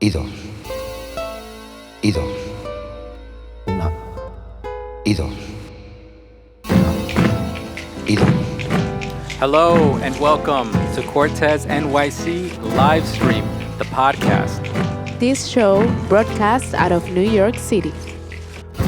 y dos, y dos, una, y dos, una, y dos. Hello and welcome to Cortes NYC Livestream, the podcast. This show broadcasts out of New York City.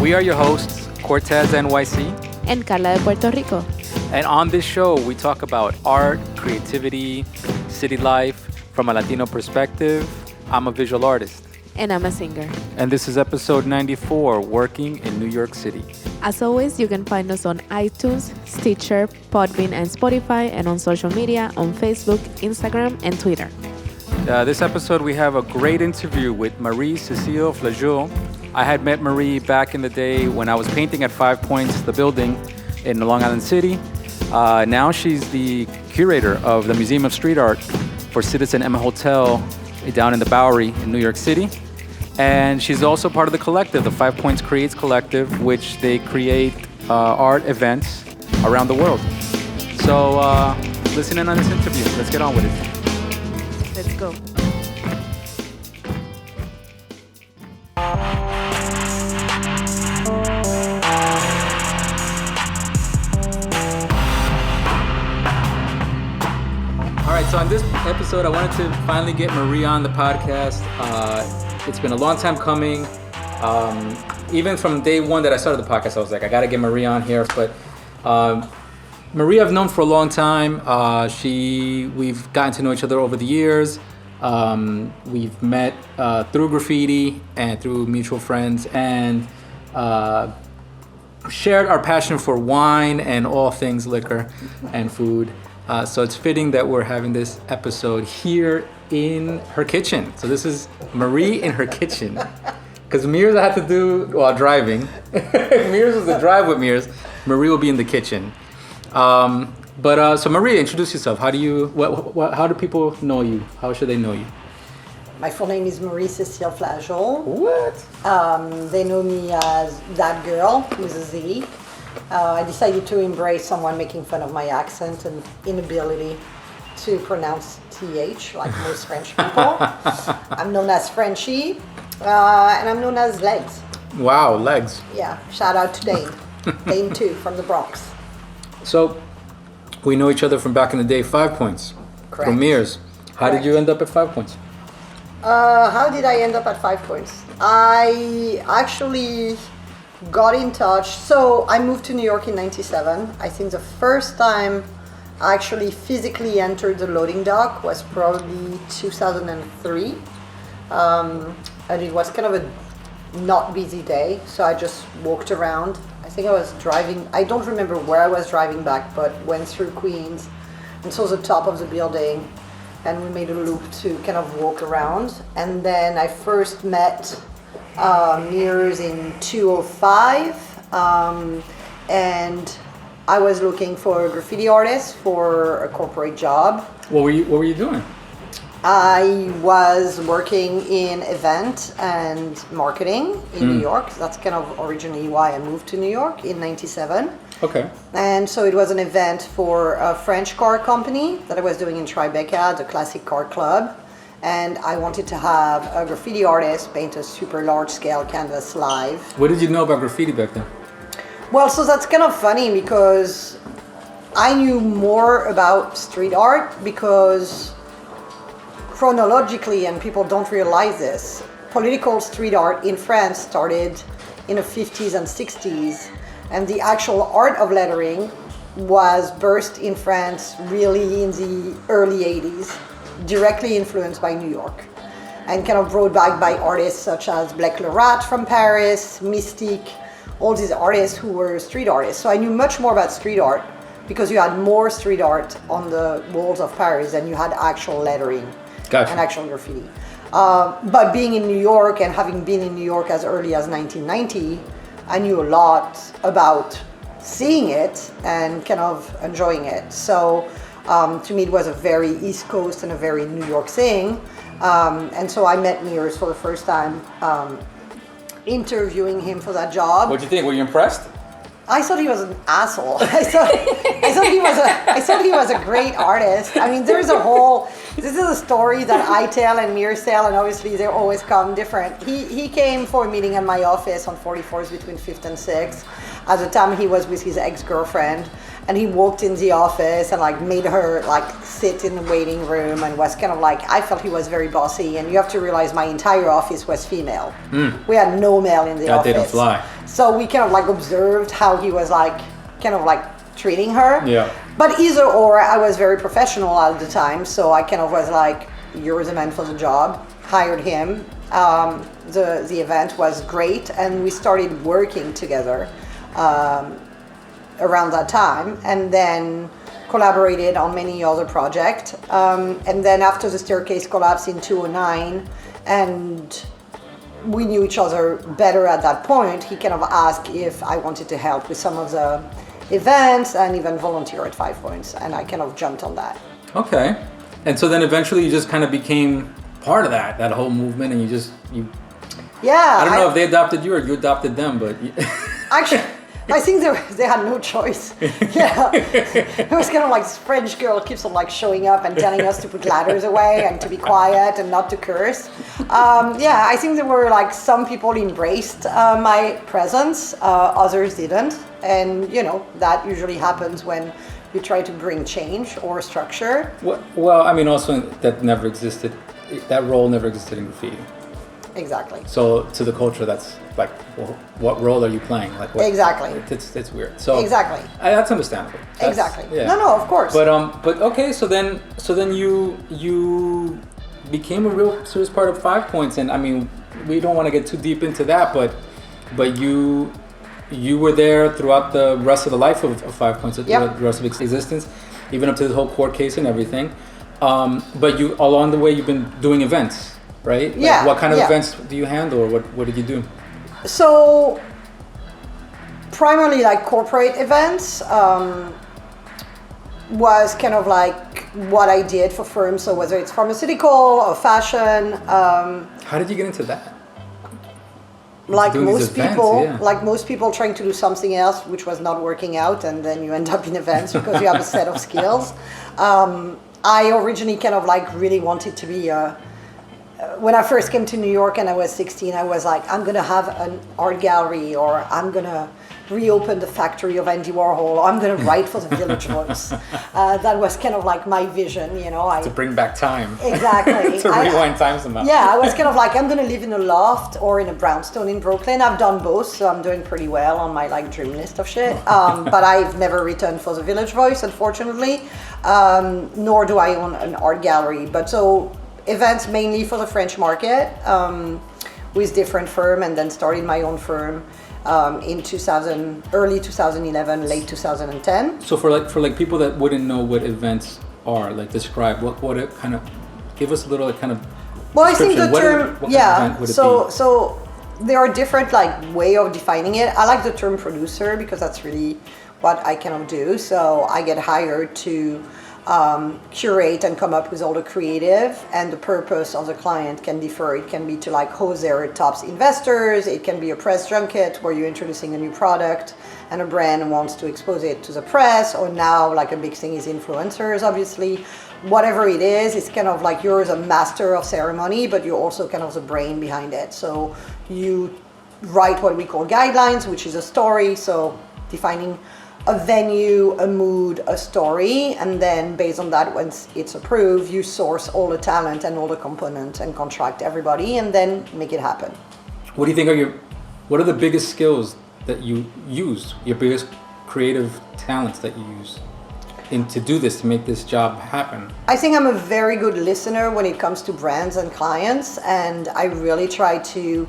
We are your hosts, Cortes NYC. And Carla de Puerto Rico. And on this show, we talk about art, creativity, city life from a Latino perspective. I'm a visual artist. And I'm a singer. And this is episode 94, Working in New York City. As always, you can find us on iTunes, Stitcher, Podbean, and Spotify, and on social media on Facebook, Instagram, and Twitter. This episode, we have a great interview with Marie Cecile Flageul. I had met Marie back in the day when I was painting at 5 Points, the building in Long Island City. Now she's the curator of the Museum of Street Art for Citizen M Hotel down in the Bowery in New York City. And she's also part of the collective, the 5 Points Creates Collective, which they create art events around the world. So listen in on this interview. Let's get on with it. Let's go. All right, so on this episode, I wanted to finally get Marie on the podcast. It's been a long time coming. Even from day one that I started the podcast, I was like, I got to get Marie on here. But Marie I've known for a long time. We've gotten to know each other over the years. We've met through graffiti and through mutual friends, and shared our passion for wine and all things liquor and food. So it's fitting that we're having this episode here in her kitchen. So this is Marie in her kitchen. Because Mears I had to do while driving. Mears was the drive with Mears. Marie will be in the kitchen. So Marie, introduce yourself. How do people know you? How should they know you? My full name is Marie Cecile Flageul. What? They know me as that girl with a Z. I decided to embrace someone making fun of my accent and inability to pronounce TH like most French people. I'm known as Frenchie, and I'm known as Legs. Wow, Legs. Yeah, shout out to Dane. Dane 2 from the Bronx. So we know each other from back in the day, 5 Points. Correct. From Mears. How Correct. did you end up at 5 Points? How did I end up at 5 Points? I actually got in touch. So I moved to New York in 97. I think the first time I actually physically entered the loading dock was probably 2003. And it was kind of a not busy day. So I just walked around. I think I was driving. I don't remember where I was driving back, but went through Queens and saw the top of the building. And we made a loop to kind of walk around. And then I first met Mears in 2005, and I was looking for a graffiti artist for a corporate job. What were you doing? I was working in event and marketing in New York. That's kind of originally why I moved to New York in 97. Okay. And so it was an event for a French car company that I was doing in Tribeca, the Classic Car Club. And I wanted to have a graffiti artist paint a super large scale canvas live. What did you know about graffiti back then? Well, so that's kind of funny because I knew more about street art because chronologically, and people don't realize this, political street art in France started in the 50s and 60s. And the actual art of lettering was birthed in France really in the early 80s. Directly influenced by New York and kind of brought back by artists such as Black Lerat from Paris, Mystique, all these artists who were street artists. So I knew much more about street art because you had more street art on the walls of Paris than you had actual lettering. Gotcha. And actual graffiti. But being in New York and having been in New York as early as 1990, I knew a lot about seeing it and kind of enjoying it. So to me, it was a very East Coast and a very New York thing. And so I met Mears for the first time, interviewing him for that job. What'd you think? Were you impressed? I thought he was an asshole. I thought he was a great artist. I mean, this is a story that I tell and Mirrors tell, and obviously they always come different. He came for a meeting at my office on 44th between 5th and 6th. At the time he was with his ex-girlfriend, and he walked in the office and like made her like sit in the waiting room and was kind of like, I felt he was very bossy. And you have to realize my entire office was female. We had no male in the office. That didn't fly. So we kind of like observed how he was like kind of like treating her. Yeah. But either or, I was very professional at the time, so I kind of was like, you're the man for the job. Hired him. The event was great, and we started working together around that time, and then collaborated on many other projects. And then after the staircase collapsed in 2009, and we knew each other better at that point, he kind of asked if I wanted to help with some of the events and even volunteer at 5 Points, and I kind of jumped on that. Okay. And so then eventually you just kind of became part of that whole movement, and you Yeah. I don't know if they adopted you or you adopted them, but Actually, I think they had no choice. Yeah, it was kind of like this French girl keeps on like showing up and telling us to put ladders away and to be quiet and not to curse. Yeah, I think there were like some people embraced my presence, others didn't, and you know that usually happens when you try to bring change or structure. well, I mean, also that never existed. That role never existed in graffiti. Exactly. So to the culture, that's like, well, what role are you playing? Like, what, Exactly. It's weird. So Exactly. That's understandable. Exactly. Yeah. No, of course. But okay. So then you became a real serious part of 5 Points, and I mean, we don't want to get too deep into that, but you were there throughout the rest of the life of 5 Points, Yep. the rest of its existence, even up to the whole court case and everything. But you, along the way, you've been doing events, right? Like, Yeah. what kind of yeah. events do you handle, or what did you do? So primarily like corporate events was kind of like what I did for firms. So whether it's pharmaceutical or fashion, How did you get into that? like Doing these most events, people, yeah. like most people trying to do something else which was not working out, and then you end up in events because you have a set of skills. I originally kind of like really wanted to be when I first came to New York and I was 16, I was like, I'm gonna have an art gallery, or I'm gonna reopen the factory of Andy Warhol, or I'm gonna write for the Village Voice. That was kind of like my vision, you know. To bring back time. Exactly. To rewind time somehow. Yeah, I was kind of like, I'm gonna live in a loft or in a brownstone in Brooklyn. I've done both, so I'm doing pretty well on my like dream list of shit. But I've never returned for the Village Voice, unfortunately. Nor do I own an art gallery. But so events mainly for the French market with different firm, and then started my own firm in early 2011, late 2010. So for people that wouldn't know what events are, like describe what it kind of, give us a little kind of. Well, I think the description. term, yeah. Would it So there are different like way of defining it. I like the term producer because that's really what I kind of do. So I get hired to curate and come up with all the creative, and the purpose of the client can differ. It can be to like host their top investors. It can be a press junket where you're introducing a new product and a brand wants to expose it to the press, or now like a big thing is influencers, obviously. Whatever it is, it's kind of like you're a master of ceremony, but you're also kind of the brain behind it. So you write what we call guidelines, which is a story. So defining a venue, a mood, a story, and then based on that, once it's approved, you source all the talent and all the components and contract everybody, and then make it happen. What do you think what are the biggest skills that you use, your biggest creative talents that you use to do this, to make this job happen? I think I'm a very good listener when it comes to brands and clients, and I really try to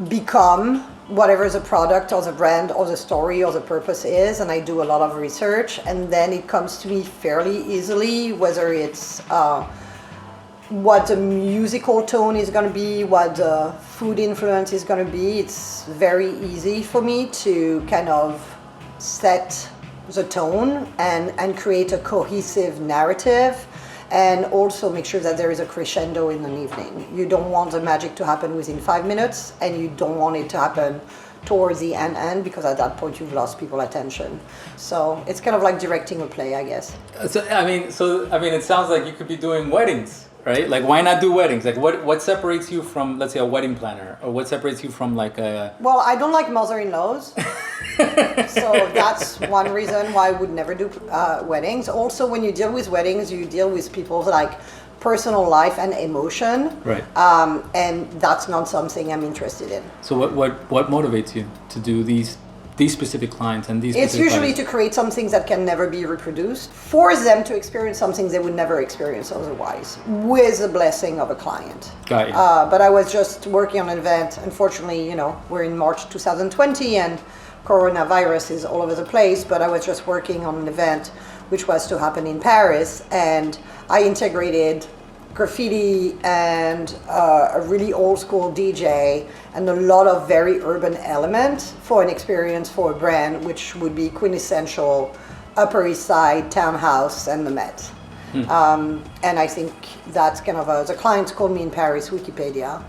become whatever the product or the brand or the story or the purpose is, and I do a lot of research, and then it comes to me fairly easily, whether it's what the musical tone is going to be, what the food influence is going to be. It's very easy for me to kind of set the tone and create a cohesive narrative, and also make sure that there is a crescendo in an evening. You don't want the magic to happen within 5 minutes, and you don't want it to happen towards the end because at that point you've lost people's attention. So it's kind of like directing a play, I guess. So I mean, it sounds like you could be doing weddings, right? Like, why not do weddings? Like, what separates you from, let's say, a wedding planner, or what separates you from like a? Well, I don't like mother-in-laws, so that's one reason why I would never do weddings. Also, when you deal with weddings, you deal with people's like personal life and emotion, right? And that's not something I'm interested in. So what motivates you to do these specific clients and these? It's usually to create some things that can never be reproduced, force them to experience some things they would never experience otherwise, with the blessing of a client. Got you. But I was just working on an event. Unfortunately, we're in March 2020 and coronavirus is all over the place, but I was just working on an event which was to happen in Paris, and I integrated graffiti and a really old school DJ and a lot of very urban elements for an experience for a brand which would be quintessential Upper East Side, townhouse, and the Met. And I think that's kind of the clients called me in Paris Wikipedia.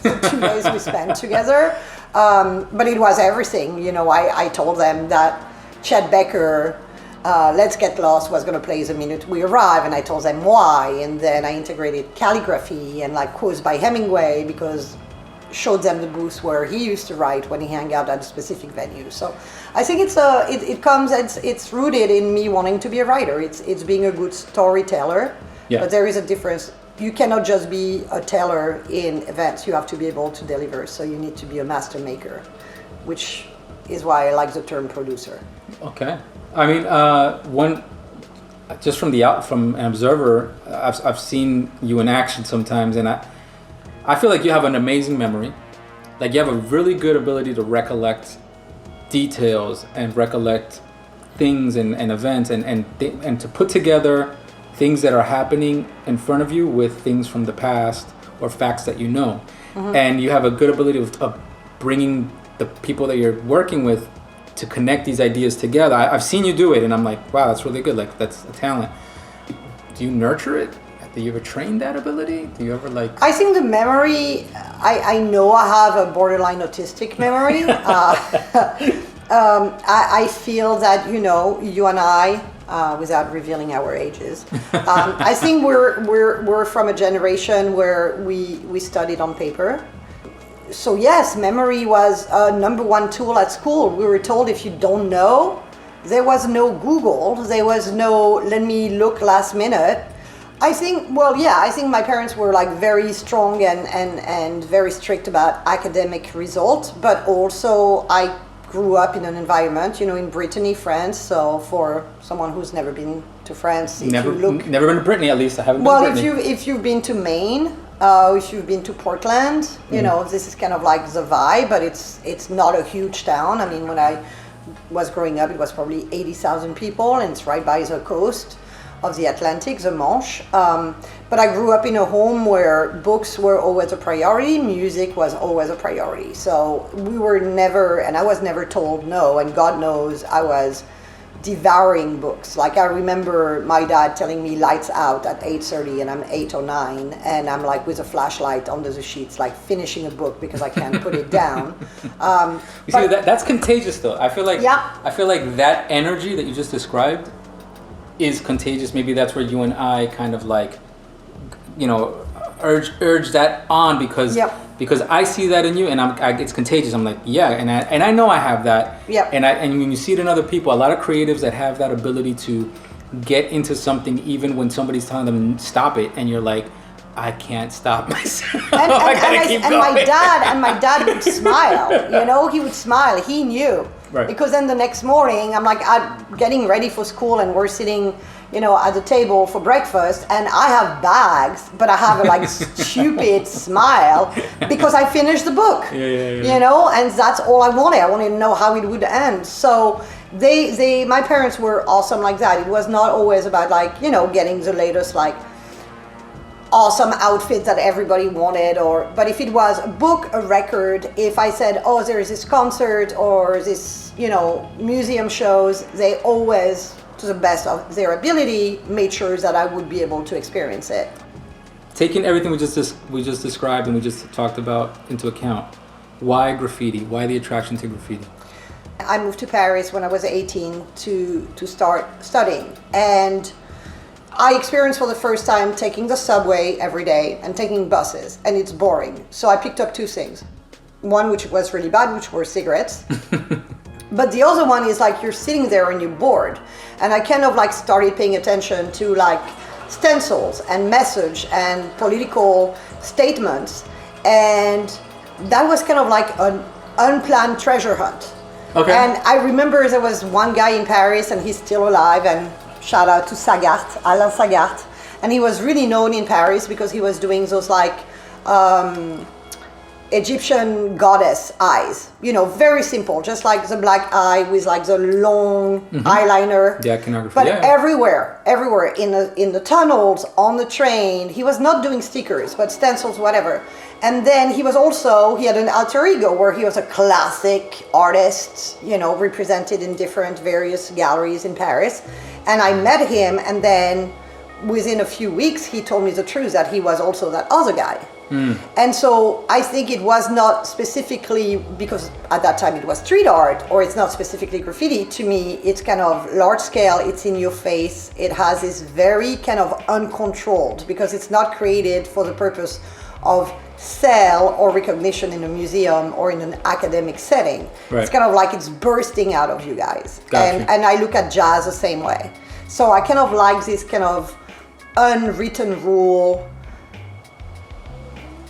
2 days we spent together, but it was everything. I told them that Chet Baker, Let's Get Lost was going to play the minute we arrive, and I told them why, and then I integrated calligraphy and like quotes by Hemingway because showed them the booth where he used to write when he hung out at a specific venue. So I think it's rooted in me wanting to be a writer. It's being a good storyteller, but there is a difference. You cannot just be a teller in events. You have to be able to deliver. So you need to be a master maker, which is why I like the term producer. Okay. I mean, just from an observer, I've seen you in action sometimes, and I feel like you have an amazing memory. Like, you have a really good ability to recollect details and recollect things and events and to put together things that are happening in front of you with things from the past or facts that you know. Mm-hmm. And you have a good ability of bringing the people that you're working with to connect these ideas together. I've seen you do it, and I'm like, wow, that's really good. Like, that's a talent. Do you nurture it? Do you ever train that ability? Do you ever like? I think the memory, I know I have a borderline autistic memory. I feel that, you and I, without revealing our ages, I think we're from a generation where we studied on paper. So yes, memory was a number one tool at school. We were told if you don't know, there was no Google, there was no let me look last minute. I think my parents were like very strong and very strict about academic results, but also I grew up in an environment, in Brittany, France. So for someone who's never been to France, never been to Brittany, at least I haven't been to Brittany. Well, if you've been to Maine, if you've been to Portland, this is kind of like the vibe, but it's not a huge town. I mean, when I was growing up, it was probably 80,000 people, and it's right by the coast of the Atlantic, the M.O.S.A. But I grew up in a home where books were always a priority, music was always a priority. So we were never, and I was never told no, and God knows I was devouring books. Like, I remember my dad telling me lights out at 8:30, and I'm 8 or 9, and I'm like with a flashlight under the sheets, like finishing a book because I can't put it down. You see, that's contagious though. I feel like that energy that you just described is contagious. Maybe that's where you and I kind of like, urge that on because I see that in you, and it's contagious. I'm like, and I know I have that. And when you see it in other people, a lot of creatives that have that ability to get into something even when somebody's telling them stop it, and you're like, I can't stop myself. I gotta keep going. My dad would smile. He would smile. He knew. Right. Because then the next morning, I'm getting ready for school, and we're sitting, at the table for breakfast, and I have bags, but I have a stupid smile because I finished the book. And that's all I wanted. I wanted to know how it would end. So my parents were awesome like that. It was not always about getting the latest awesome outfit that everybody wanted, but if it was a book, a record, if I said, oh, there is this concert or this, museum shows, they always, to the best of their ability, made sure that I would be able to experience it. Taking everything we just described and we just talked about into account, Why graffiti? Why the attraction to graffiti? I moved to Paris when I was 18 to start studying, and I experienced for the first time taking the subway every day and taking buses, and it's boring. So I picked up two things. One which was really bad, which were cigarettes. But the other one is like you're sitting there and you're bored. And I kind of like started paying attention to like stencils and message and political statements. And that was kind of like an unplanned treasure hunt. Okay. And I remember there was one guy in Paris, and he's still alive, and shout out to Sagart, Alain Sagart. And he was really known in Paris because he was doing those like Egyptian goddess eyes, you know, very simple, just like the black eye with like the long eyeliner. The iconography, but yeah. everywhere, in the tunnels, on the train. He was not doing stickers, but stencils, whatever. And then he had an alter ego where he was a classic artist, you know, represented in different various galleries in Paris. And I met him, and then within a few weeks, he told me the truth that he was also that other guy. And so I think it was not specifically, because at that time it was street art, or it's not specifically graffiti. To me, it's kind of large scale, it's in your face. It has this very kind of uncontrolled, because it's not created for the purpose of sale or recognition in a museum or in an academic setting. Right. It's kind of like it's bursting out of you guys. Gotcha. And I look at jazz the same way. So I kind of like this kind of unwritten rule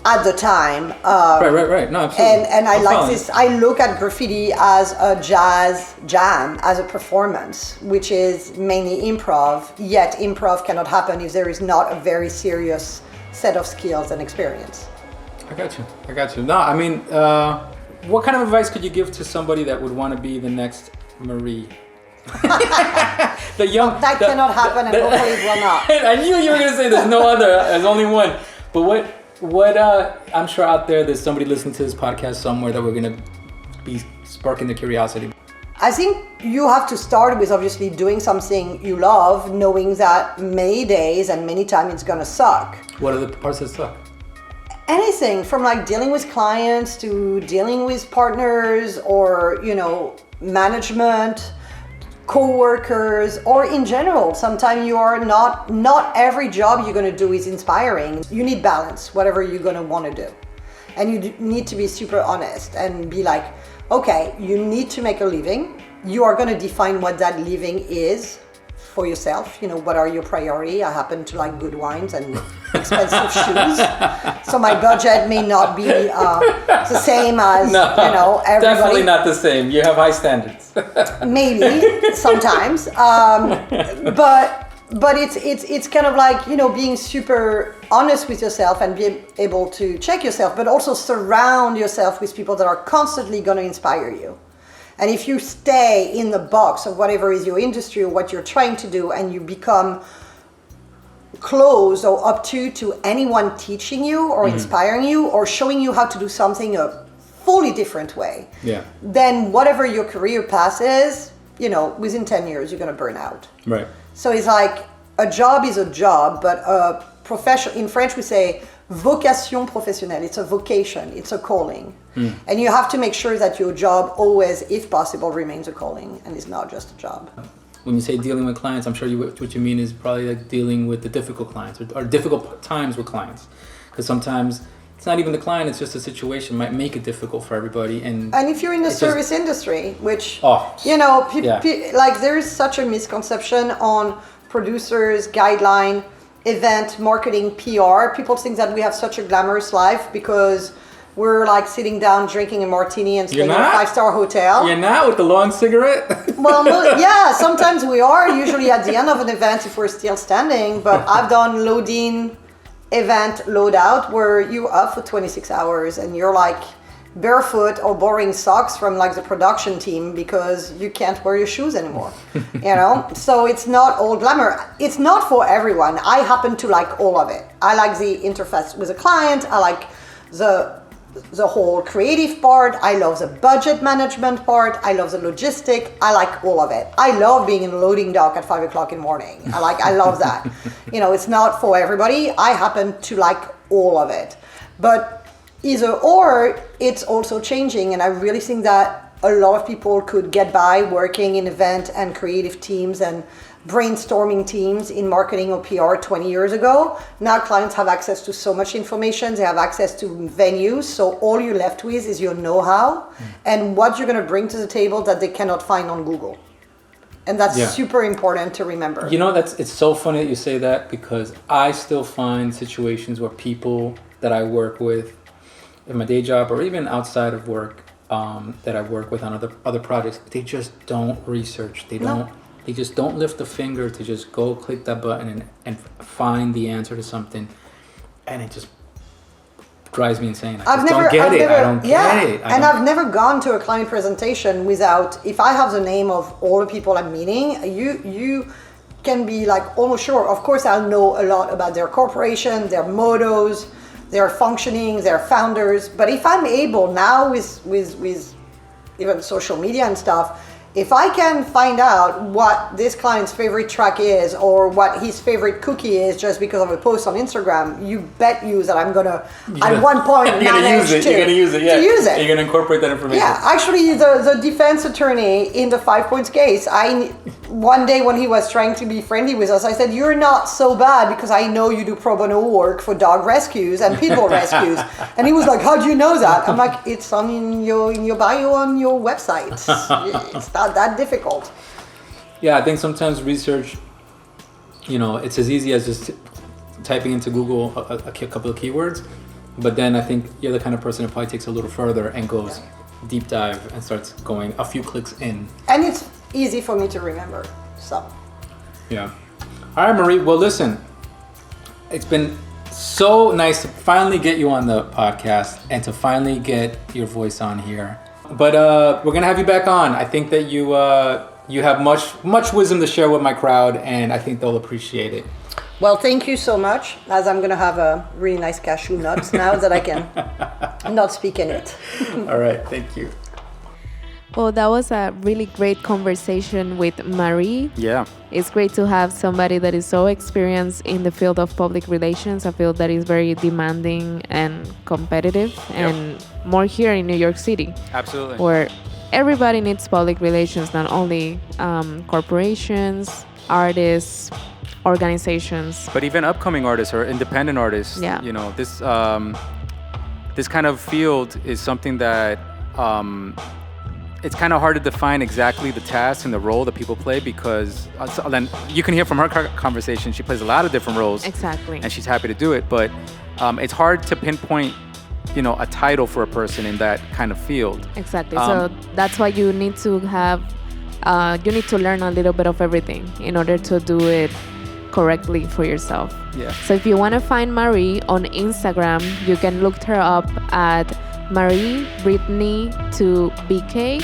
at the time. Right. No, absolutely. And I I'm like following. this. I look at graffiti as a jazz jam, as a performance, which is mainly improv, yet improv cannot happen if there is not a very serious set of skills and experience. I got you. No, I mean, what kind of advice could you give to somebody that would want to be the next Marie? That cannot happen, and hopefully it will not. I knew you were going to say there's no other, there's only one. But what I'm sure out there's somebody listening to this podcast somewhere that we're going to be sparking the curiosity. I think you have to start with obviously doing something you love, knowing that many days and many times it's gonna suck. What are the parts that suck? Anything from like dealing with clients to dealing with partners, or, you know, management, co-workers, or in general. Sometimes you are not every job you're gonna do is inspiring. You need balance, whatever you're gonna wanna do. And you need to be super honest and be like, okay, you need to make a living. You are going to define what that living is for yourself. You know, what are your priority? I happen to like good wines and expensive shoes. So my budget may not be the same as, you know, everybody. Definitely not the same. You have high standards. Maybe sometimes. But it's kind of like, you know, being super honest with yourself and being able to check yourself, but also surround yourself with people that are constantly going to inspire you. And if you stay in the box of whatever is your industry or what you're trying to do, and you become close or up to anyone teaching you or inspiring you or showing you how to do something a fully different way, then whatever your career path is, you know, within 10 years, you're going to burn out. Right. So it's like a job is a job, but a profession, in French we say vocation professionnelle. It's a vocation, it's a calling. And you have to make sure that your job always, if possible, remains a calling and is not just a job. When you say dealing with clients, I'm sure what you mean is probably like dealing with the difficult clients or difficult times with clients. Because sometimes it's not even the client, it's just a situation might make it difficult for everybody. And if you're in the service industry, which, you know, like there is such a misconception on producers, guideline, event, marketing, PR. People think that we have such a glamorous life because we're like sitting down drinking a martini and staying in a 5-star hotel. You're not with the long cigarette? Well, yeah, sometimes we are, usually at the end of an event if we're still standing, but I've done load-in event, load-out, where you're up for 26 hours and you're like barefoot or borrowing socks from like the production team because you can't wear your shoes anymore, you know? So it's not all glamour. It's not for everyone. I happen to like all of it. I like the interface with a client. I like the whole creative part. I love the budget management part. I love the logistic. I like all of it. I love being in a loading dock at 5 o'clock in the morning. I love that. You know, it's not for everybody. I happen to like all of it. But Either or, it's also changing, and I really think that a lot of people could get by working in event and creative teams and brainstorming teams in marketing or PR 20 years ago. Now clients have access to so much information, they have access to venues, so all you're left with is your know-how and what you're going to bring to the table that they cannot find on Google. And that's super important to remember. You know, it's so funny that you say that, because I still find situations where people that I work with in my day job or even outside of work, that I work with on other projects, they just don't research. They just don't lift a finger to just go click that button and find the answer to something, and it just drives me insane. I don't get it. And I've never gone to a client presentation without, if I have the name of all the people I'm meeting, you can be like almost sure. Of course, I'll know a lot about their corporation, their mottos, their functioning, their founders. But if I'm able now with even social media and stuff, if I can find out what this client's favorite track is or what his favorite cookie is just because of a post on Instagram, you bet you that I'm gonna at one point manage to use it. You're gonna incorporate that information. Yeah, actually, the defense attorney in the 5 Points case, one day when he was trying to be friendly with us, I said, "You're not so bad because I know you do pro bono work for dog rescues and pit bull rescues." And he was like, "How do you know that?" I'm like, "It's in your bio on your website. It's not that difficult." Yeah, I think sometimes research, it's as easy as just typing into Google a couple of keywords, but then I think you're the kind of person who probably takes a little further and goes deep dive and starts going a few clicks in. And it's easy for me to remember, so. Yeah. All right, Marie. Well, listen, it's been so nice to finally get you on the podcast and to finally get your voice on here. But we're gonna have you back on. I think that you have much wisdom to share with my crowd, and I think they'll appreciate it. Well, thank you so much, as I'm gonna have a really nice cashew nuts now that I can not speak in it. All right, thank you. Well, that was a really great conversation with Marie. Yeah. It's great to have somebody that is so experienced in the field of public relations, a field that is very demanding and competitive, and more here in New York City. Absolutely. Where everybody needs public relations, not only corporations, artists, organizations. But even upcoming artists or independent artists. Yeah. This kind of field is something that it's kind of hard to define exactly the task and the role that people play, because then you can hear from her conversation, she plays a lot of different roles. Exactly. And she's happy to do it, but it's hard to pinpoint, a title for a person in that kind of field. Exactly. So that's why you need to have, you need to learn a little bit of everything in order to do it correctly for yourself. Yeah. So if you want to find Marie on Instagram, you can look her up at Marie Brittany to BK,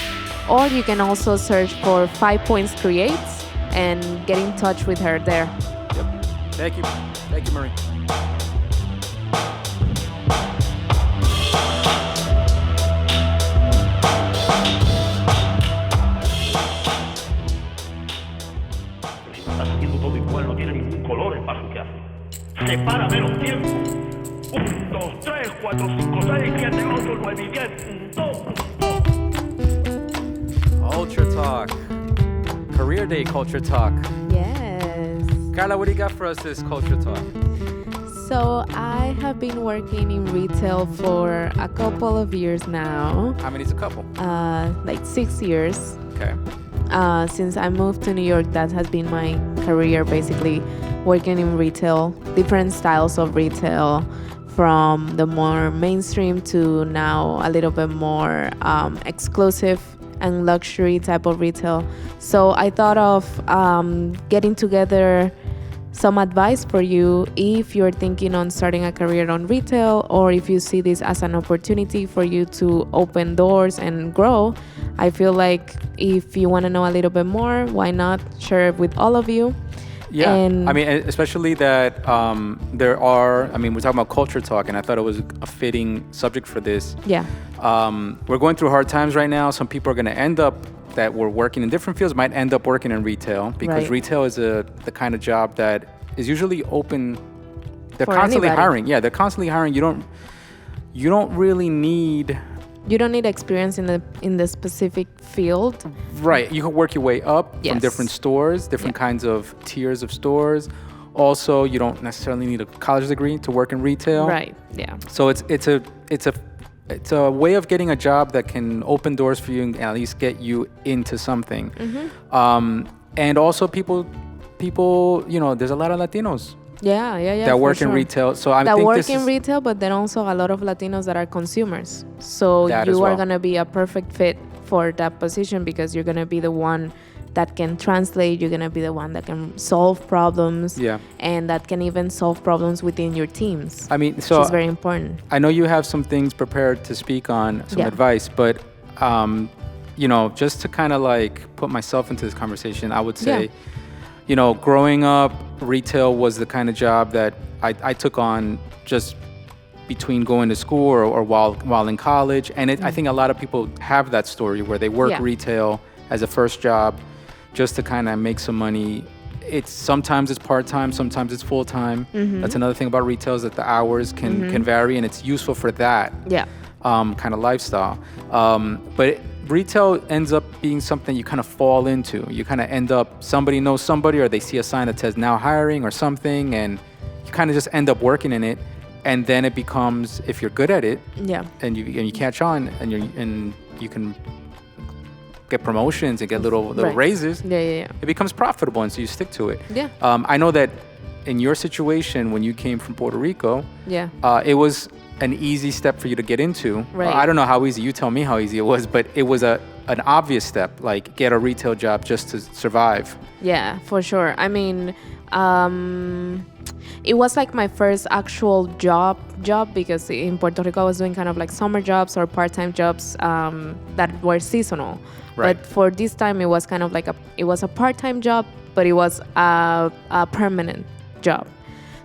or you can also search for 5 Points Creates and get in touch with her there. Yep. Thank you, Marie. Está haciendo todo igual, no tiene ningún color el paso que hace. Separa menos tiempo. 1, 2, 3, 4, 5, 6, 7, 8, 9 y 10. Culture Talk. Career Day Culture Talk. Yes. Carla, what do you got for us this Culture Talk? So I have been working in retail for a couple of years now. How many's a couple? Like 6 years. Okay. Since I moved to New York, that has been my career, basically working in retail, different styles of retail, from the more mainstream to now a little bit more exclusive and luxury type of retail. So I thought of getting together some advice for you if you're thinking on starting a career on retail, or if you see this as an opportunity for you to open doors and grow. I feel like if you want to know a little bit more, why not share it with all of you? Yeah, And especially that we're talking about culture talk, and I thought it was a fitting subject for this. yeah, We're going through hard times right now. Some people are going to end up that were working in different fields might end up working in retail, because Right. retail is the kind of job that is usually open. They're For constantly anybody. hiring. Yeah, they're constantly hiring. You you don't really need... You don't need experience in the specific field. Right. You can work your way up from different stores, different kinds of tiers of stores. Also, you don't necessarily need a college degree to work in retail. Right. Yeah. So it's a way of getting a job that can open doors for you and at least get you into something. And also people, there's a lot of Latinos. That work in retail. So I think work in retail, but then also a lot of Latinos that are consumers. So you are going to be a perfect fit for that position because you're going to be the one that can translate. You're going to be the one that can solve problems. And that can even solve problems within your teams. I mean, so which is very important. I know you have some things prepared to speak on, some advice, but just to kind of like put myself into this conversation, I would say, growing up, retail was the kind of job that I took on just between going to school or while in college. And I think a lot of people have that story where they work retail as a first job just to kind of make some money. Sometimes it's part-time, sometimes it's full-time. That's another thing about retail is that the hours can vary, and it's useful for that kind of lifestyle. But retail ends up being something you kind of fall into. You kind of end up, somebody knows somebody, or they see a sign that says now hiring or something, and you kind of just end up working in it. And then it becomes, if you're good at it, and you catch on, and you can get promotions and get little raises, it becomes profitable, and so you stick to it. I know that in your situation, when you came from Puerto Rico, it was an easy step for you to get into. I don't know how easy, you tell me how easy it was, but it was an obvious step, like get a retail job just to survive. Yeah, for sure. I mean, it was like my first actual job because in Puerto Rico I was doing kind of like summer jobs or part-time jobs that were seasonal. But for this time it was kind of like it was a part-time job, but it was a permanent job.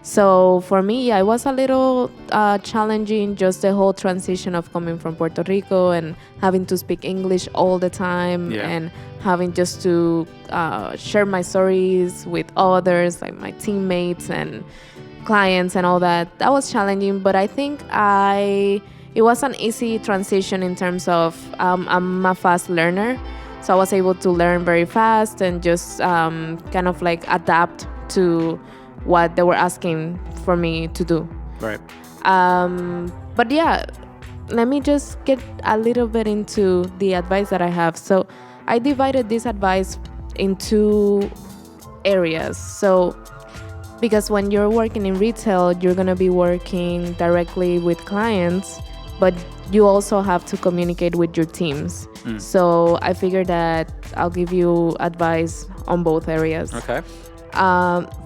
So for me, it was a little challenging, just the whole transition of coming from Puerto Rico and having to speak English all the time and having just to share my stories with others, like my teammates and clients and all that. That was challenging, but I think it was an easy transition in terms of I'm a fast learner. So I was able to learn very fast and just kind of like adapt to what they were asking for me to do. But yeah, let me just get a little bit into the advice that I have. So I divided this advice in two areas. So because when you're working in retail, you're going to be working directly with clients, but you also have to communicate with your teams. So I figured that I'll give you advice on both areas.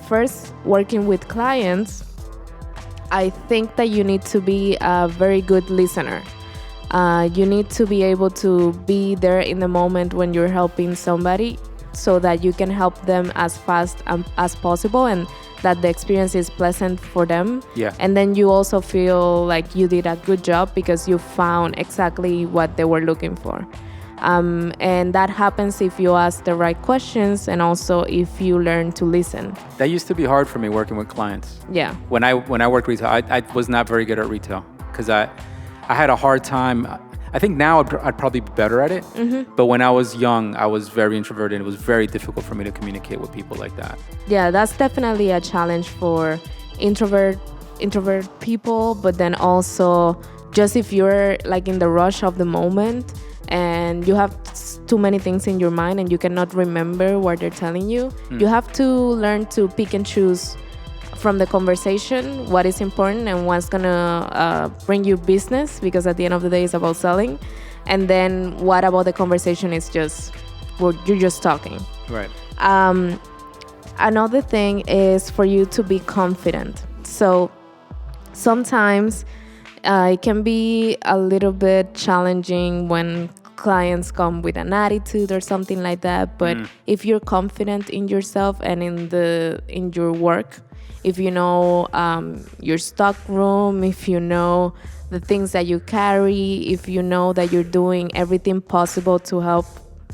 First, working with clients, I think that you need to be a very good listener. You need to be able to be there in the moment when you're helping somebody so that you can help them as fast as possible and that the experience is pleasant for them. And then you also feel like you did a good job because you found exactly what they were looking for. And that happens if you ask the right questions and also if you learn to listen. That used to be hard for me working with clients. When I worked retail, I was not very good at retail because I had a hard time. I think now I'd probably be better at it. But when I was young, I was very introverted. It was very difficult for me to communicate with people like that. Yeah, that's definitely a challenge for introvert people. But then also just if you're like in the rush of the moment and you have too many things in your mind and you cannot remember what they're telling you, you have to learn to pick and choose from the conversation what is important and what's gonna bring you business, because at the end of the day it's about selling, and then what about the conversation is just you're just talking. Another thing is for you to be confident. So sometimes it can be a little bit challenging when clients come with an attitude or something like that. But if you're confident in yourself and in your work, if you know your stock room, if you know the things that you carry, if you know that you're doing everything possible to help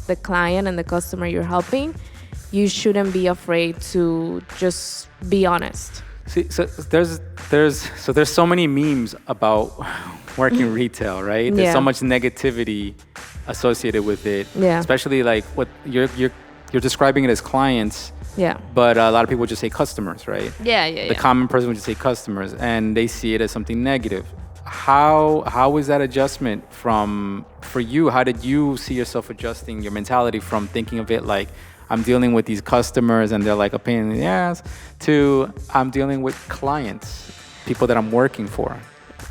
the client and the customer you're helping, you shouldn't be afraid to just be honest. See, so there's so many memes about working retail, right? There's Yeah. so much negativity associated with it. Yeah. Especially like what you're describing it as clients, Yeah. but a lot of people just say customers, right? Yeah, yeah, The common person would just say customers, and they see it as something negative. How is that adjustment for you? How did you see yourself adjusting your mentality from thinking of it like I'm dealing with these customers and they're like a pain in the ass to I'm dealing with clients, people that I'm working for?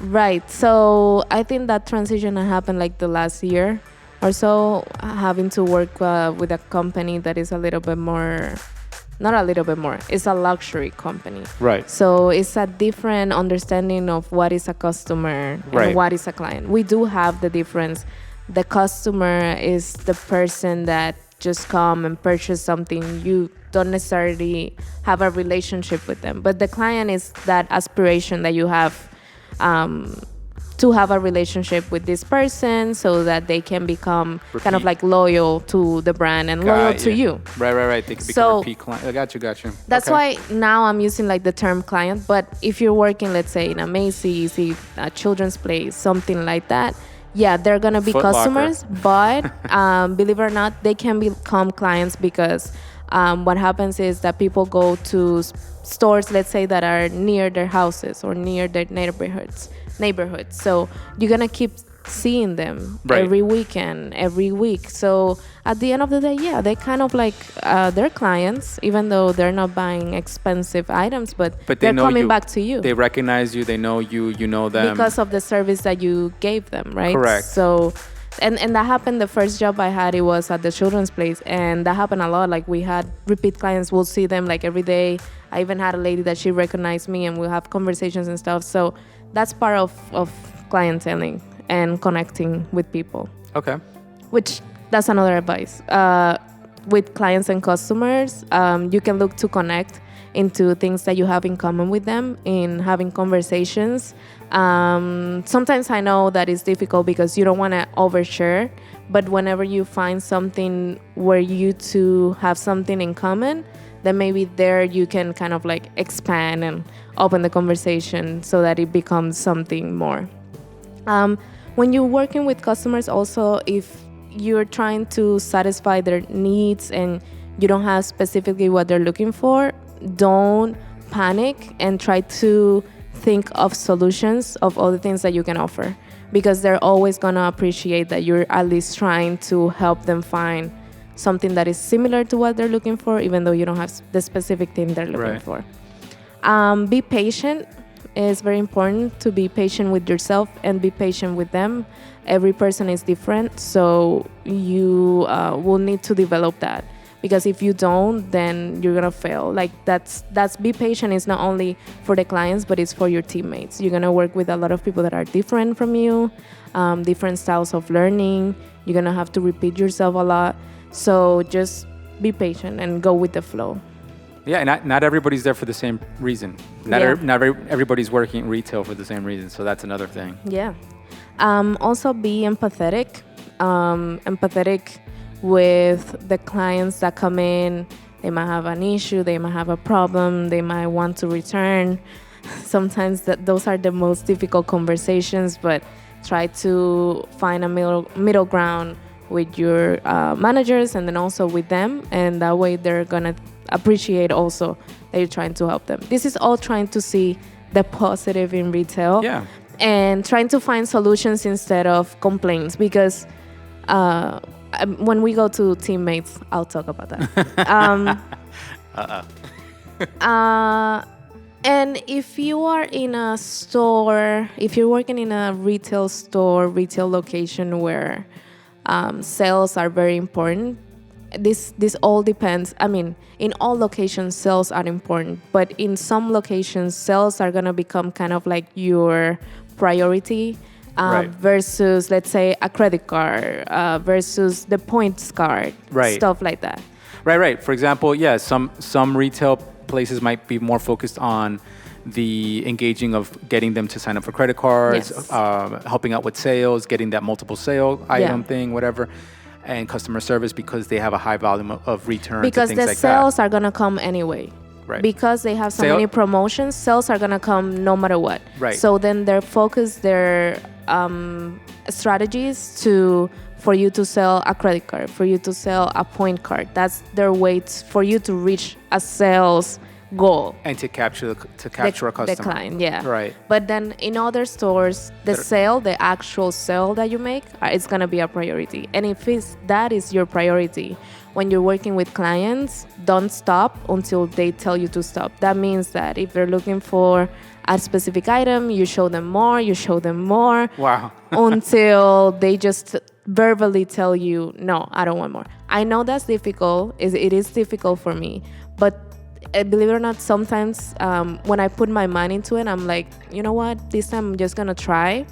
Right. So I think that transition happened like the last year or so, having to work with a company that is a little bit more, not a little bit more, it's a luxury company. Right. So it's a different understanding of what is a customer and Right. what is a client. We do have the difference. The customer is the person that just come and purchase something. You don't necessarily have a relationship with them. But the client is that aspiration that you have to have a relationship with this person so that they can become kind of Repeat. like loyal to the brand and loyal to you. Right. They can become So- repeat client. I got you. That's Okay. why now I'm using like the term client. But if you're working, let's say in a Macy's, a children's place, something like that, yeah, they're gonna be Foot Locker. customers. But believe it or not, they can become clients because what happens is that people go to stores, let's say, that are near their houses or near their neighborhoods. So you're gonna keep seeing them Right. every weekend, every week. So at the end of the day, yeah, they kind of like they're clients, even though they're not buying expensive items, but they they're know coming you. back to you They recognize you. They know you. You know them. because of the service that you gave them, right? Correct. So, and that happened. The first job I had, it was at the children's place, and that happened a lot. Like we had repeat clients. We'll see them like every day. I even had a lady that she recognized me, and we'll have conversations and stuff. So that's part of clienteling and connecting with people. Okay. Which that's another advice. With clients and customers, you can look to connect into things that you have in common with them in having conversations. Sometimes I know that it's difficult because you don't want to overshare, but whenever you find something where you two have something in common, then maybe there you can kind of like expand and open the conversation so that it becomes something more. When you're working with customers also, if you're trying to satisfy their needs and you don't have specifically what they're looking for, don't panic and try to think of solutions of all the things that you can offer, because they're always going to appreciate that you're at least trying to help them find something that is similar to what they're looking for, even though you don't have the specific thing they're looking Right. for. Be patient. It's very important to be patient with yourself and be patient with them. Every person is different, so you will need to develop that, because if you don't, then you're gonna fail. Like that's be patient is not only for the clients, but it's for your teammates. You're gonna work with a lot of people that are different from you, different styles of learning. You're gonna have to repeat yourself a lot, so just be patient and go with the flow. Yeah, not everybody's there for the same reason. Not everybody's working retail for the same reason. So that's another thing. Yeah. Also be empathetic. Empathetic with the clients that come in. They might have an issue. They might have a problem. They might want to return. Sometimes those are the most difficult conversations, but try to find a middle ground with your managers and then also with them. And that way they're going to appreciate also that you're trying to help them. This is all trying to see the positive in retail. Yeah. And trying to find solutions instead of complaints, because when we go to teammates, I'll talk about that. And if you are in a store, if you're working in a retail store, retail location where sales are very important, this all depends. I mean, in all locations, sales are important, but in some locations, sales are gonna become kind of like your priority Right. versus, let's say, a credit card versus the points card, Right. stuff like that. Right. For example, yeah, some retail places might be more focused on the engaging of getting them to sign up for credit cards, Yes. helping out with sales, getting that multiple sale item Yeah. thing, whatever, and customer service because they have a high volume of returns Because and things the like sales are gonna come anyway. that. Right. Because they have so many promotions, sales are going to come no matter what. Right. So then their focus, their strategies for you to sell a credit card, for you to sell a point card. That's their way for you to reach a sales goal. And to capture a customer. The client, yeah. Right. But then in other stores, the actual sale that you make, it's going to be a priority. And if that is your priority, when you're working with clients, don't stop until they tell you to stop. That means that if they're looking for a specific item, you show them more. Wow. Until they just verbally tell you, no, I don't want more. I know that's difficult. It is difficult for me. But believe it or not, sometimes when I put my mind into it, I'm like, you know what? This time I'm just going to try.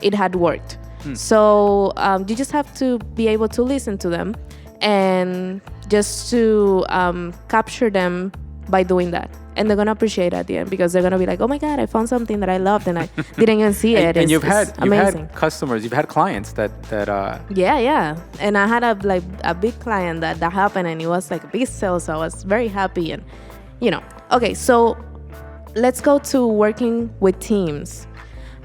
It had worked. So you just have to be able to listen to them and just to capture them by doing that. And they're going to appreciate it at the end because they're going to be like, oh my God, I found something that I loved and I didn't even see it. And you've had customers, you've had clients that Yeah. And I had a big client that happened, and it was like a big sale. So I was very happy. And, okay, so let's go to working with teams.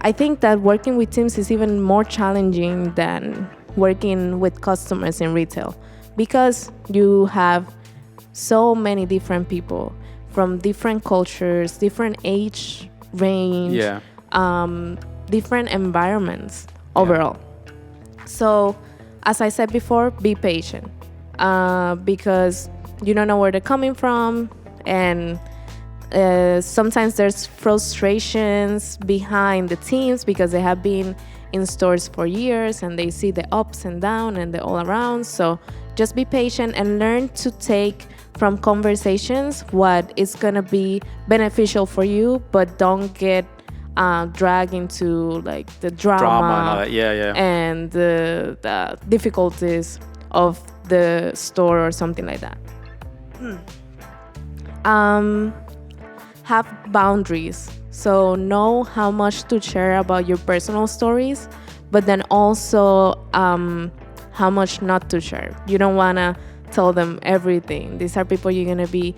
I think that working with teams is even more challenging than working with customers in retail because you have so many different people from different cultures, different age range, different environments overall. So, as I said before, be patient because you don't know where they're coming from, and sometimes there's frustrations behind the teams because they have been in stores for years and they see the ups and downs and the all around. So just be patient and learn to take from conversations what is going to be beneficial for you, but don't get dragged into like the drama and all that. And the difficulties of the store or something like that. Have boundaries. So know how much to share about your personal stories, but then also how much not to share. You don't want to tell them everything. These are people you're going to be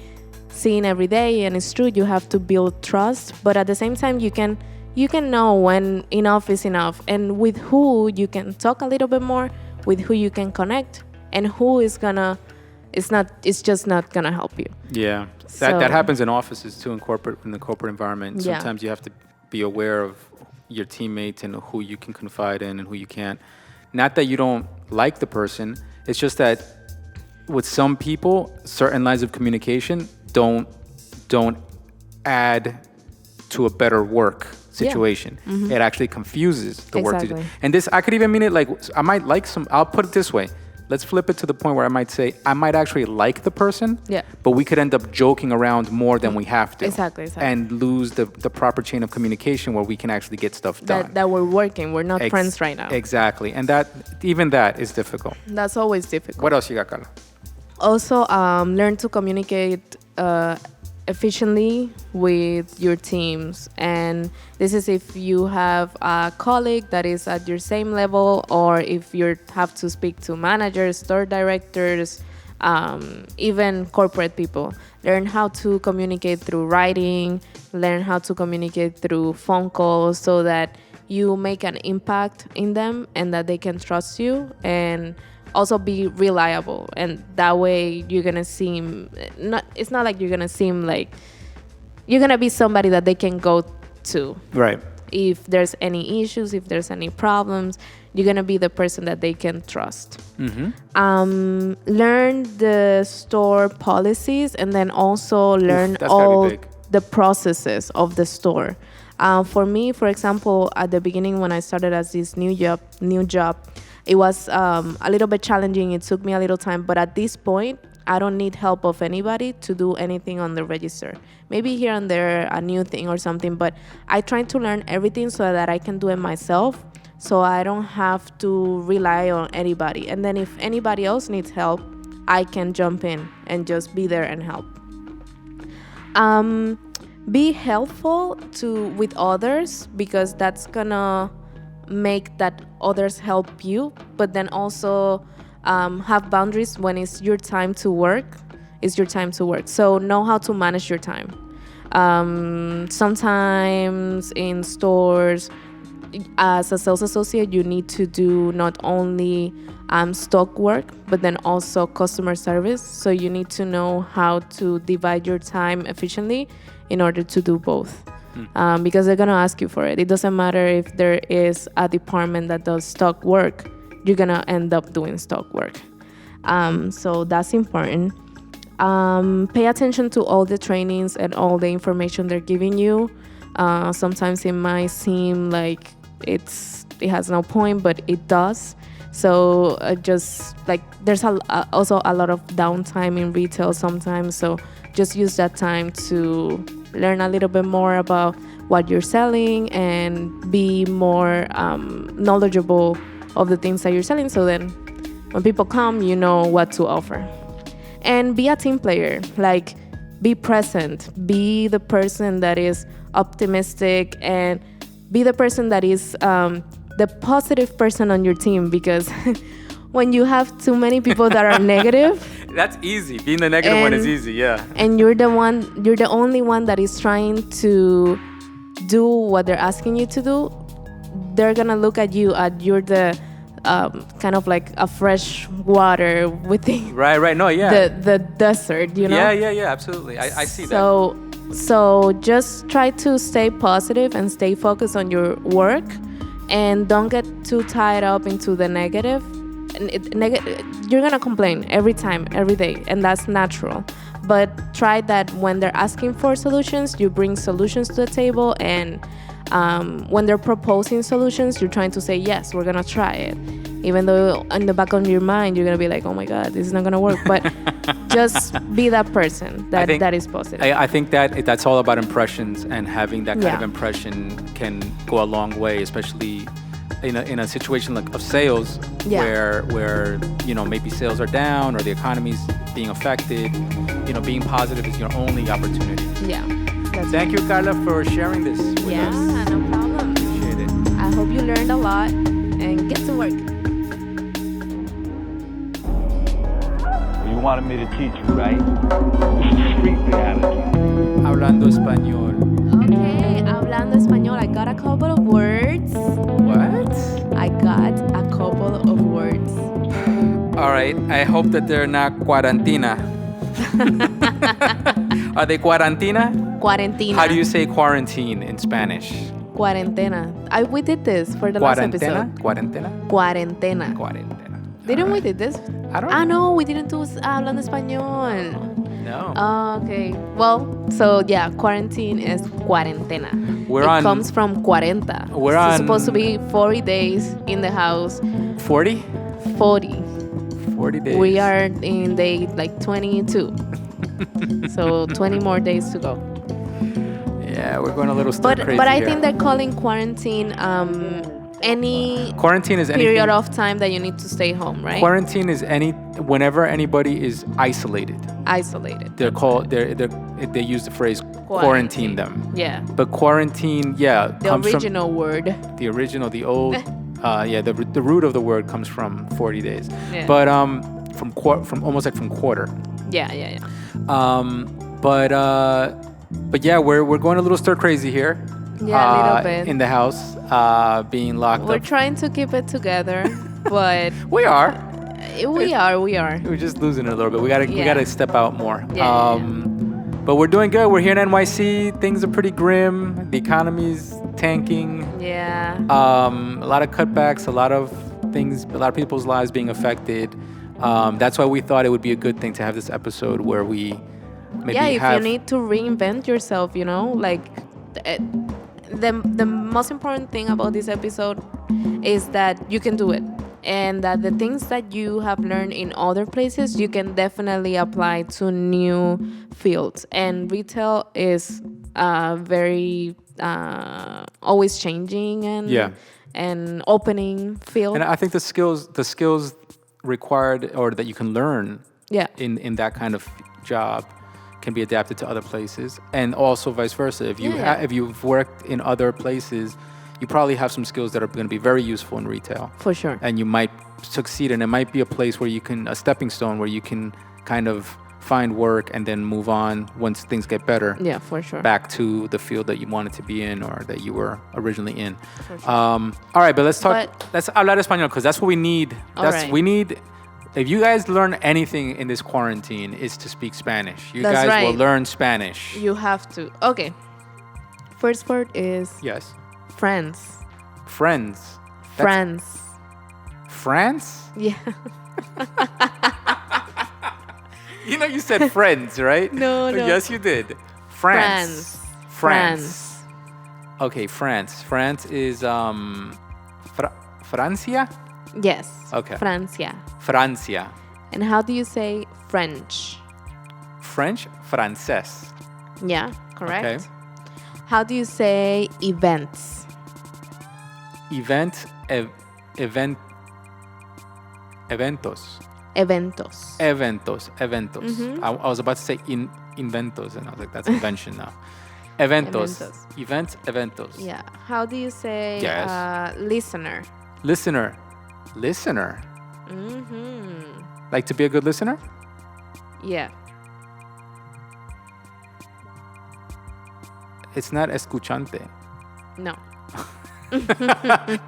seeing every day, and it's true, you have to build trust, but at the same time you can know when enough is enough, and with who you can talk a little bit more, with who you can connect, and who is gonna it's just not gonna help you. Yeah. That happens in offices too, in the corporate environment. Sometimes you have to be aware of your teammates and who you can confide in and who you can't. Not that you don't like the person, it's just that with some people, certain lines of communication don't add to a better work situation. It actually confuses the work to do. And this, I could even mean it like, I might like I'll put it this way. Let's flip it to the point where I might say, I might actually like the person, but we could end up joking around more than we have to. Exactly. And lose the proper chain of communication where we can actually get stuff done. That we're working, we're not friends right now. Exactly. And even that is difficult. That's always difficult. What else you got, Carla? Also, learn to communicate efficiently with your teams, and this is if you have a colleague that is at your same level, or if you have to speak to managers, store directors, even corporate people. Learn how to communicate through writing, learn how to communicate through phone calls so that you make an impact in them and that they can trust you, and also be reliable, and that way you're gonna seem it's not like you're gonna seem like you're gonna be somebody that they can go to. Right. If there's any issues, if there's any problems, you're gonna be the person that they can trust. Learn the store policies, and then also learn all the processes of the store. For me, for example, at the beginning when I started as this new job, it was a little bit challenging. It took me a little time, but at this point, I don't need help of anybody to do anything on the register. Maybe here and there a new thing or something, but I try to learn everything so that I can do it myself, so I don't have to rely on anybody. And then if anybody else needs help, I can jump in and just be there and help. Be helpful with others, because that's gonna make that others help you, but then also have boundaries when it's your time to work is your time to work. So know how to manage your time. Sometimes in stores, as a sales associate, you need to do not only stock work, but then also customer service. So you need to know how to divide your time efficiently in order to do both. Because they're going to ask you for it. It doesn't matter if there is a department that does stock work, you're going to end up doing stock work. So that's important. Pay attention to all the trainings and all the information they're giving you. Sometimes it might seem like it has no point, but it does. So just like there's also a lot of downtime in retail sometimes. So just use that time to learn a little bit more about what you're selling and be more knowledgeable of the things that you're selling. So then when people come, you know what to offer. And be a team player. Like, be present. Be the person that is optimistic, and be the person that is the positive person on your team, because when you have too many people that are negative, that's easy. Being the negative one is easy, yeah. And you're the only one that is trying to do what they're asking you to do. They're gonna look at you you're the kind of like a fresh water with the right. No, yeah. The desert, you know. Yeah. Absolutely. I see that. So just try to stay positive and stay focused on your work, and don't get too tied up into the negative. You're gonna complain every time, every day, and that's natural. But try that when they're asking for solutions, you bring solutions to the table, and when they're proposing solutions, you're trying to say, yes, we're gonna try it. Even though in the back of your mind, you're gonna be like, oh my God, this is not gonna work. But just be that person that is positive. I think that's all about impressions, and having that kind of impression can go a long way, especially in a situation like of sales, where maybe sales are down or the economy's being affected. Being positive is your only opportunity. Yeah. Thank you, Carla, for sharing this with us. Yeah, no problem. Appreciate it. I hope you learned a lot and get to work. You wanted me to teach you, right? This is street reality. Hablando español. Okay, hablando español. I got a couple of words. What? I got a couple of words. All right. I hope that they're not cuarentina. Are they cuarentina? Cuarentina. How do you say quarantine in Spanish? Cuarentena. We did this for the last episode. Cuarentena? Cuarentena. Cuarentena. Didn't we did this? I don't know. No, we didn't do hablando español. No. Okay. Well, so yeah, quarantine is cuarentena. It comes from 40. It's supposed to be 40 days in the house. 40? 40. 40 days. We are in day like 22. So 20 more days to go. Yeah, we're going a little crazy But I here. think they're calling quarantine any quarantine is period of time that you need to stay home, right? Quarantine is whenever anybody is isolated. Isolated. They're called. They use the phrase quarantine them. Yeah. But quarantine, the comes original word. The original, the old. The root of the word comes from 40 days. Yeah. But from almost like from quarter. Yeah. But yeah, we're going a little stir crazy here. Yeah, a little bit. In the house, being locked up. We're trying to keep it together, but we are. We are. We're just losing it a little bit. We gotta step out more. Yeah. But we're doing good. We're here in NYC. Things are pretty grim. The economy's tanking. Yeah. A lot of cutbacks. A lot of people's lives being affected. That's why we thought it would be a good thing to have this episode where we maybe if you need to reinvent yourself, like the most important thing about this episode is that you can do it, and that the things that you have learned in other places you can definitely apply to new fields. And retail is very always changing and opening field. And I think the skills required or that you can learn in that kind of job can be adapted to other places, and also vice versa. If you've worked in other places, you probably have some skills that are going to be very useful in retail. For sure. And you might succeed, and it might be a place where a stepping stone where you can kind of find work, and then move on once things get better. Yeah, for sure. Back to the field that you wanted to be in or that you were originally in. For sure. All right, but let's talk. Let's hablar español because that's what we need. We need. If you guys learn anything in this quarantine, is to speak Spanish. You guys will learn Spanish. You have to. Okay. First word is yes. Friends. Friends. France. France? Yeah. You know you said friends, right? No. Yes, you did. France. Okay, France. France is Francia? Yes. Okay. Francia. And how do you say French? French? Francés. Yeah, correct. Okay. How do you say events? Eventos. Mm-hmm. I was about to say inventos, and I was like, that's invention now. Eventos. Events, eventos. Yeah. How do you say listener? Listener. Mm-hmm. Like to be a good listener? Yeah. It's not escuchante. No.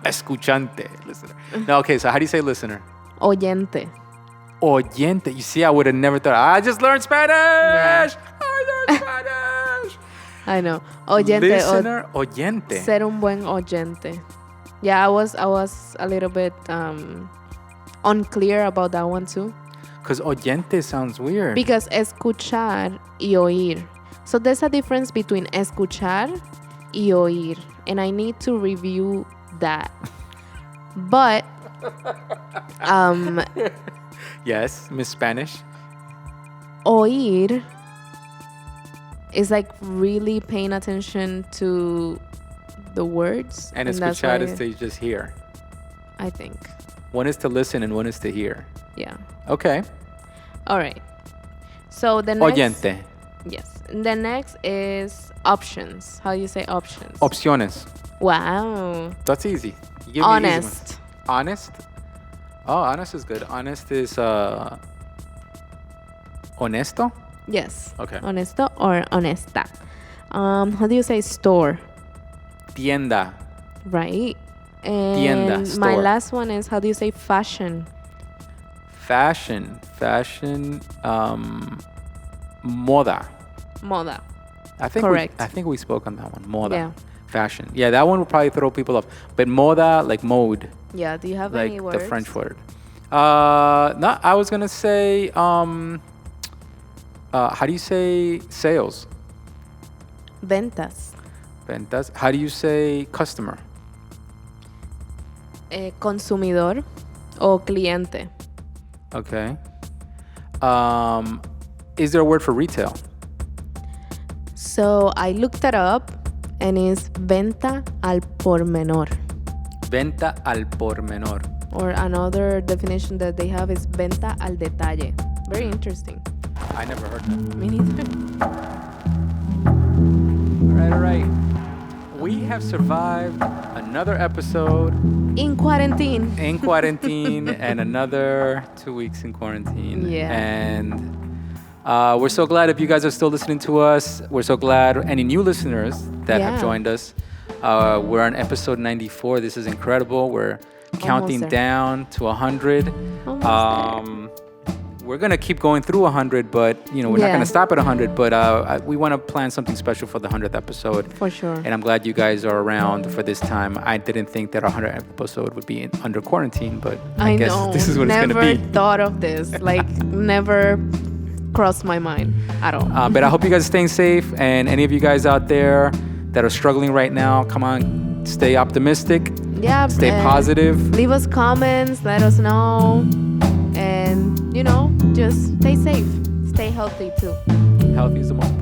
Escuchante. Listener. No, okay, so how do you say listener? Oyente. Oyente. You see, I would have never thought. I just learned Spanish. Yeah. I learned Spanish. I know. Oyente. Listener, oyente. Ser un buen oyente. Yeah, I was a little bit unclear about that one too. Because oyente sounds weird. Because escuchar y oír. So there's a difference between escuchar y oír. And I need to review that. But yes, Miss Spanish. Oír is like really paying attention to the words. And escuchar is to just hear. I think. One is to listen and one is to hear. Yeah. Okay. All right. So the next... Oyente. Yes. The next is options. How do you say options? Opciones. Wow. That's easy. You give Honest. Me honest? Oh, honest is good. Honest is honesto? Yes. Okay. Honesto or honesta. How do you say store? Tienda. Right. And Tienda, my store. last one is, how do you say fashion? Fashion. Moda. Moda. I think correct. I think we spoke on that one. Moda. Yeah. Fashion. Yeah, that one will probably throw people off. But moda, like mode. Yeah. Do you have Like any words? the French word. No, I was gonna say. How do you say sales? Ventas. Ventas. How do you say customer? Consumidor o cliente. Okay. Is there a word for retail? So I looked it up and it's venta al por menor. Venta al por menor. Or another definition that they have is venta al detalle. Very interesting. I never heard that. Me neither. All right. We have survived another episode In quarantine. in quarantine and another 2 weeks in quarantine. Yeah. And we're so glad if you guys are still listening to us. We're so glad any new listeners that have joined us. We're on episode 94. This is incredible. We're counting there. down to 100. Almost We're going to keep going through 100, but we're not going to stop at 100. But we want to plan something special for the 100th episode. For sure. And I'm glad you guys are around for this time. I didn't think that our 100th episode would be under quarantine, but I guess this is what it's going to be. Never thought of this. Like, never crossed my mind at all. But I hope you guys are staying safe. And any of you guys out there that are struggling right now, come on, stay optimistic. Yeah. Stay positive. Leave us comments. Let us know. And, just stay safe. Stay healthy too. Healthy is the most